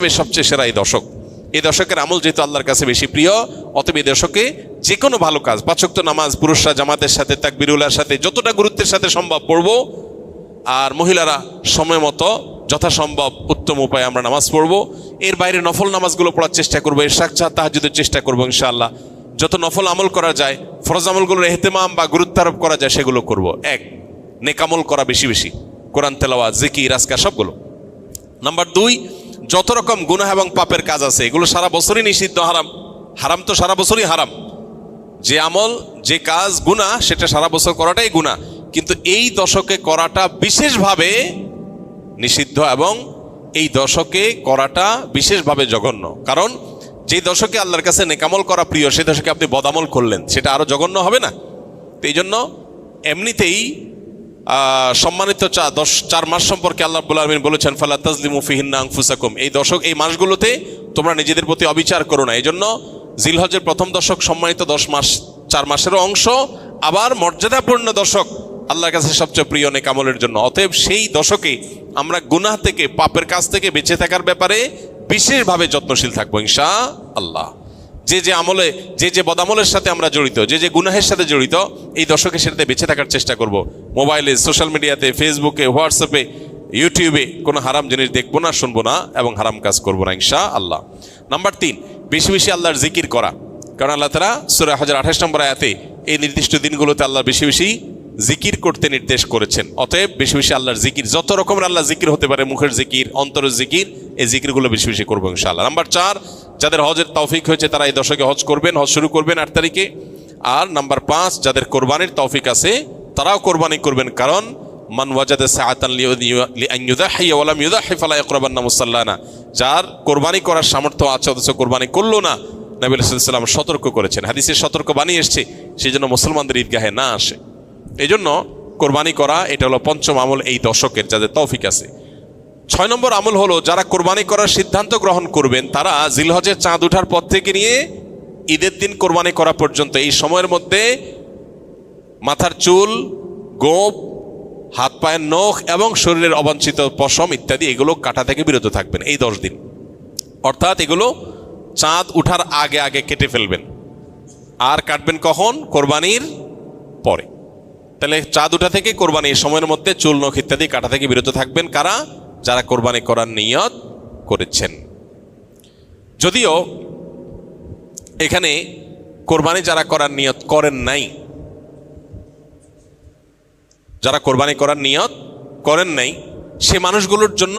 সবচেয়ে সেরা এই দশক। এই দশকের আমল যেহেতু আল্লাহর কাছে বেশি প্রিয়, অতএব এই দশকে যে কোনো ভালো কাজ, 5 ওয়াক্ত নামাজ পুরুষরা জামাতের সাথে তাকবীরুল্লাহর সাথে যতটা গুরুত্বের সাথে সম্ভব পড়বো, আর মহিলারা সময় মতো যথাসম্ভব উত্তম উপায়ে আমরা নামাজ পড়বো। এর বাইরে নফল নামাজগুলো পড়ার চেষ্টা করবো, ইশরাক তাহাজ্জুদের চেষ্টা করবো ইনশাআল্লাহ। যত নফল আমল করা যায়, ফরজ আমলগুলোর ইহতিমাম বা গুরুত্বারোপ করা যায় সেগুলো করব। এক, নেকামল করা বেশি বেশি, কোরআন তেলাওয়াত, জিকির, আজকার সবগুলো। নাম্বার 2, যত রকম গুনাহ এবং পাপের কাজ আছে এগুলো সারা বছরই নিষিদ্ধ, হারাম। হারাম তো সারা বছরই হারাম। যে আমল, যে কাজ গুনাহ, সেটা সারা বছর করাটাই গুনাহ, কিন্তু এই দশকে করাটা বিশেষভাবে নিষিদ্ধ এবং এই দশকে করাটা বিশেষভাবে জঘন্য। কারণ যে দশকে আল্লাহর কাছে নেকামল করা প্রিয়, সেই দশকে আপনি বদামল করলেন, সেটা আরো জঘন্য হবে না? তো এই জন্য এমনিতেই সম্মানিত 4 মাস সম্পর্কে আল্লাহ রাব্বুল আলামিন বলেছেন, ফালা তাজলিমু ফিহিন্না আনফুসাকুম। এই দশক, এই মাসগুলোতে তোমরা নিজেদের প্রতি অবিচার করো না। এই জন্য জিলহজের প্রথম দশক সম্মানিত 10 মাস, 4 মাসেরও অংশ, আবার মর্যাদাপূর্ণ দশক, আল্লাহর কাছে সবচেয়ে প্রিয় নেকামলের জন্য। অতএব সেই দশকে আমরা গুনাহ থেকে, পাপের কাজ থেকে বেঁচে থাকার ব্যাপারে বিশেষভাবে যত্নশীল থাকবো ইনশাআল্লাহ। যে আমলে, যে বদামলের সাথে আমরা জড়িত, যে গুনাহের সাথে জড়িত, এই দশকে সেটাতে বেঁচে থাকার চেষ্টা করব। মোবাইলে, সোশ্যাল মিডিয়াতে, ফেসবুকে, হোয়াটসঅ্যাপে, ইউটিউবে কোনো হারাম জিনিস দেখবো না, শুনবো না এবং হারাম কাজ করবো না ইনশাআল্লাহ। নাম্বার 3, বেশি বেশি আল্লাহর জিকির করা। কারণ আল্লাহ তাআলা সূরা হজর 28 নম্বর আয়াতে এই নির্দিষ্ট দিনগুলোতে আল্লাহ বেশি বেশি জিকির করতে নির্দেশ করেছেন। অতএব বেশি বেশি আল্লাহর জিকির, যত রকমের আল্লাহ জিকির হতে পারে, মুখের জিকির, অন্তরের জিকির, এই জিকিরগুলো বেশি বেশি করবো ইনশাআল্লাহ। নাম্বার 4, যাদের হজের তৌফিক হয়েছে তারা এই দশকে হজ করবেন, হজ শুরু করবেন 8 তারিখে। আর নাম্বার 5, যাদের কোরবানির তৌফিক আছে তারাও কোরবানি করবেন, কারণ মান ওয়াজাদা সাআতান লিআন ইউযাহিয়া ওয়া লাম ইউযাহি ফালা ইয়াকরাবান্না মুসাল্লানা। যার কোরবানি করার সামর্থ্য আছে অথচ কোরবানি করলো না, নবী সাল্লাল্লাহু আলাইহি ওয়াসাল্লাম সতর্ক করেছেন, হাদিসে সতর্ক বানিয়ে এসেছে, সেই জন্য মুসলমানদের ঈদগাহে না আসে। এই জন্য কোরবানি করা, এটা হলো 5ম আমল এই দশকের, যাদের তৌফিক আছে। 6 নম্বর আমল হলো, যারা কোরবানি করার সিদ্ধান্ত গ্রহণ করবেন তারা জিলহজের চাঁদ ওঠার পর থেকে নিয়ে ঈদের দিন কোরবানি করা পর্যন্ত এই সময়ের মধ্যে মাথার চুল, গোঁফ, হাত পায়ের নখ এবং শরীরের অবাঞ্ছিত পশম ইত্যাদি এগুলো কাটা থেকে বিরত থাকবেন এই 10 দিন। অর্থাৎ এগুলো চাঁদ উঠার আগে আগে কেটে ফেলবেন। আর কাটবেন কখন? কোরবানির পরে। তাহলে চাঁদ উঠা থেকে কোরবানি এই সময়ের মধ্যে চুল, নখ ইত্যাদি কাটা থেকে বিরত থাকবেন কারা? যারা কোরবানি করার নিয়ত করেছেন। যদিও এখানে কোরবানি যারা করার নিয়ত করেন নাই, যারা কোরবানি করার নিয়ত করেন নাই, সে মানুষগুলোর জন্য